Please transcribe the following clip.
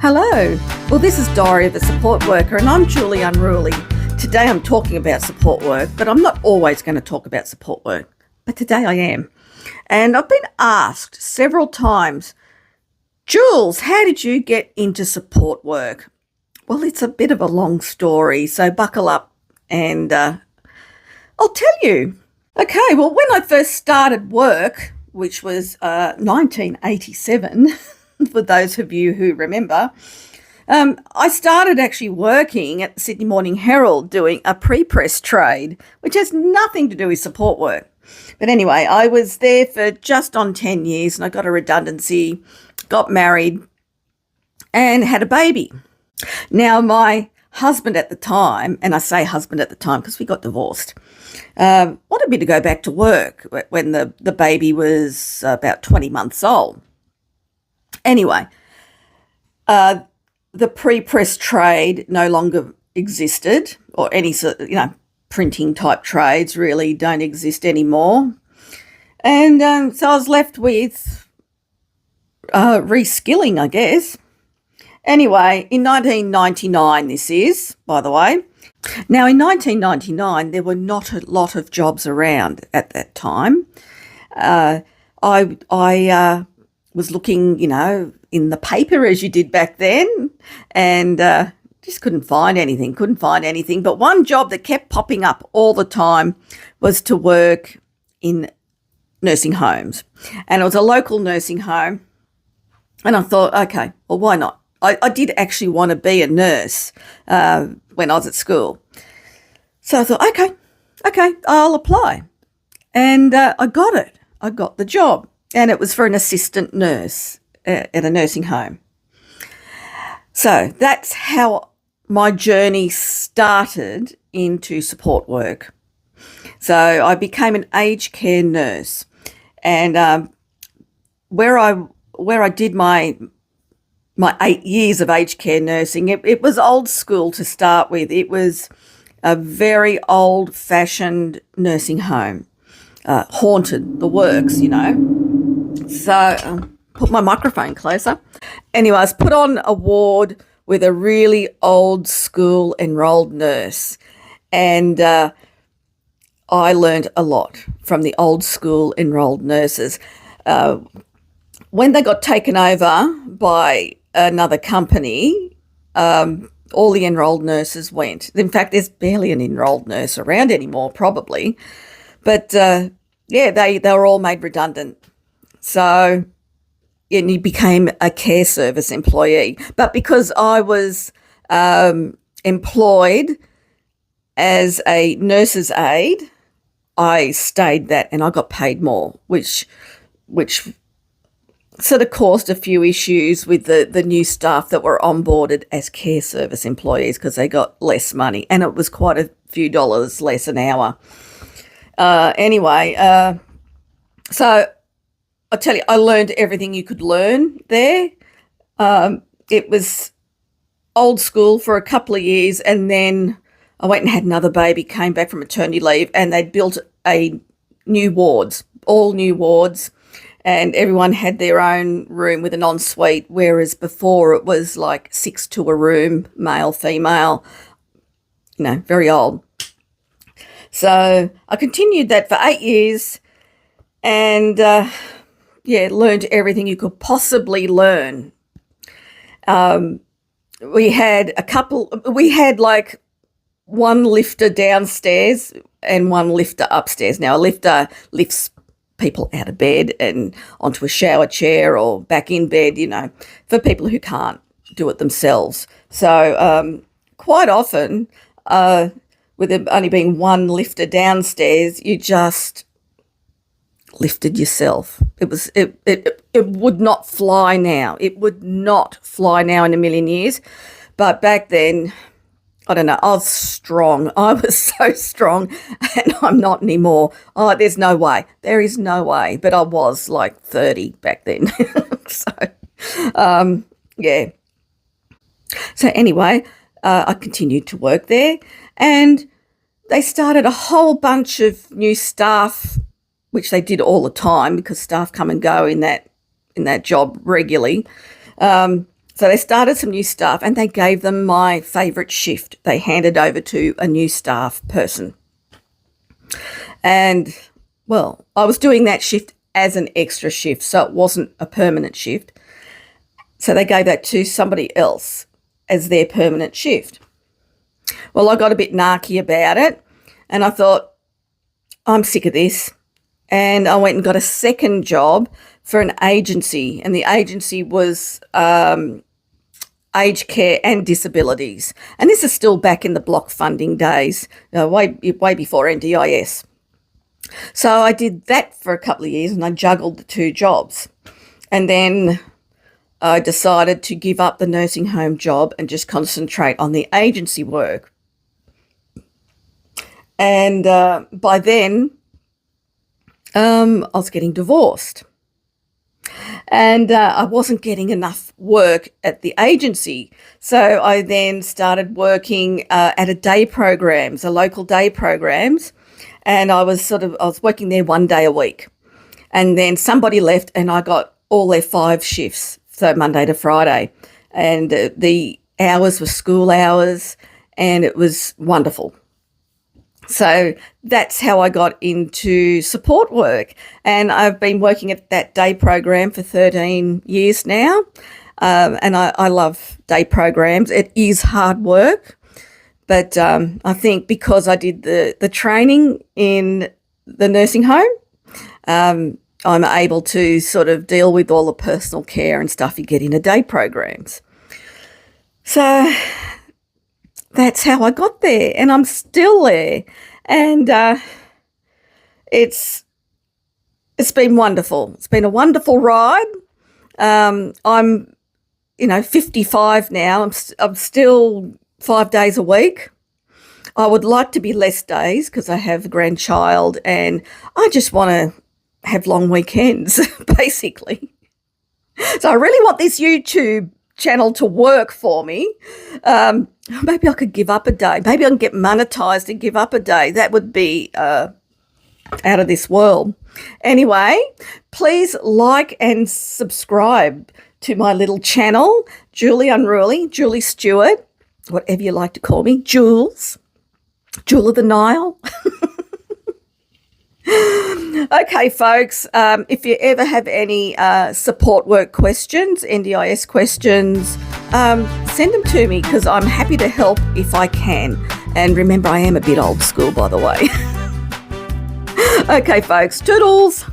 Hello. Well, this is Diary of a Support Worker, and I'm Julie Unruly. Today I'm talking about support work, but I'm not always going to talk about support work. But today I am. And I've been asked several times, Jules, how did you get into support work? Well, it's a bit of a long story, so buckle up and I'll tell you. Okay, well, when I first started work, which was 1987, for those of you who remember, I started actually working at the Sydney Morning Herald doing a pre-press trade, which has nothing to do with support work. But anyway, I was there for just on 10 years and I got a redundancy, got married and had a baby. Now, my husband at the time, and I say husband at the time because we got divorced, wanted me to go back to work when the baby was about 20 months old. Anyway, the pre-press trade no longer existed, or any sort of, printing type trades really don't exist anymore. And so I was left with reskilling, I guess. Anyway, in 1999, this is, by the way. Now, in 1999, there were not a lot of jobs around at that time. I was looking, in the paper as you did back then, and just couldn't find anything. But one job that kept popping up all the time was to work in nursing homes. And it was a local nursing home. And I thought, okay, well, why not? I did actually want to be a nurse when I was at school. So I thought, okay, I'll apply. And I got it. I got the job. And it was for an assistant nurse at a nursing home. So that's how my journey started into support work. So I became an aged care nurse. And where I did my 8 years of aged care nursing, it was old school to start with. It was a very old-fashioned nursing home, haunted, the works, So put my microphone closer. Anyway, I was put on a ward with a really old school enrolled nurse, and I learned a lot from the old school enrolled nurses. When they got taken over by another company, all the enrolled nurses went. In fact, there's barely an enrolled nurse around anymore, probably. But, they were all made redundant. So he became a care service employee. But because I was employed as a nurse's aide, I stayed that and I got paid more, which sort of caused a few issues with the new staff that were onboarded as care service employees because they got less money, and it was quite a few dollars less an hour. So I tell you, I learned everything you could learn there. It was old school for a couple of years, and then I went and had another baby, came back from maternity leave, and they built all new wards. And everyone had their own room with an ensuite, whereas before it was like 6 to a room, male, female, very old. So I continued that for 8 years and, learned everything you could possibly learn. We had like one lifter downstairs and one lifter upstairs. Now, a lifter lifts people out of bed and onto a shower chair or back in bed, for people who can't do it themselves. So quite often, with there only being one lifter downstairs, you just lifted yourself. It would not fly now. It would not fly now in a million years. But back then, I don't know, I was strong. I was so strong, and I'm not anymore. Oh, there's no way. There is no way. But I was like 30 back then. So anyway, I continued to work there, and they started a whole bunch of new staff, which they did all the time because staff come and go in that job regularly. So they started some new staff and they gave them my favourite shift. They handed over to a new staff person. And, well, I was doing that shift as an extra shift, so it wasn't a permanent shift. So they gave that to somebody else as their permanent shift. Well, I got a bit narky about it and I thought, I'm sick of this. And I went and got a second job for an agency, and the agency was aged care and disabilities. And this is still back in the block funding days, way before NDIS. So I did that for a couple of years and I juggled the two jobs. And then I decided to give up the nursing home job and just concentrate on the agency work. And by then, I was getting divorced. And I wasn't getting enough work at the agency. So I then started working at a local day programs. And I was working there 1 day a week. And then somebody left and I got all their 5 shifts, so Monday to Friday. And the hours were school hours and it was wonderful. So that's how I got into support work. And I've been working at that day program for 13 years now. And I love day programs. It is hard work. But I think because I did the training in the nursing home, I'm able to sort of deal with all the personal care and stuff you get in a day programs. So that's how I got there, and I'm still there. And it's been wonderful. It's been a wonderful ride. I'm 55 now. I'm still 5 days a week. I would like to be less days because I have a grandchild and I just want to have long weekends, basically. So I really want this YouTube channel to work for me. Maybe I could give up a day. Maybe I can get monetized and give up a day. That would be out of this world. Anyway, please like and subscribe to my little channel, Julie Unruly, Julie Stewart, whatever you like to call me, Jules, Jewel of the Nile. Okay, folks, if you ever have any support work questions, NDIS questions, send them to me because I'm happy to help if I can. And remember, I am a bit old school, by the way. Okay, folks, toodles.